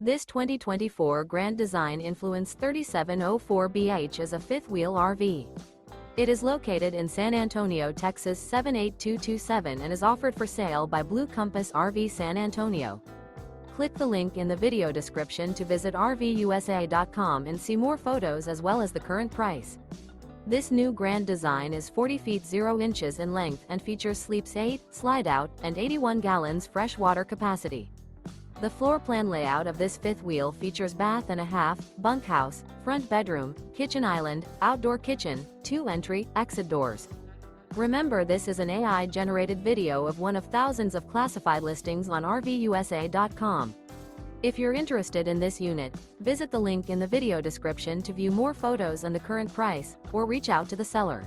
This 2024 Grand Design Influence 3704BH is a fifth-wheel RV. It is located in San Antonio, Texas 78227 and is offered for sale by Blue Compass RV San Antonio. Click the link in the video description to visit RVUSA.com and see more photos as well as the current price. This new Grand Design is 40 feet 0 inches in length and features sleeps 8, Slideout, and 81 gallons fresh water capacity. The floor plan layout of this fifth wheel features bath and a half, bunkhouse, front bedroom, kitchen island, outdoor kitchen, 2 entry, exit doors. Remember, this is an AI-generated video of one of thousands of classified listings on RVUSA.com. If you're interested in this unit, visit the link in the video description to view more photos and the current price, or reach out to the seller.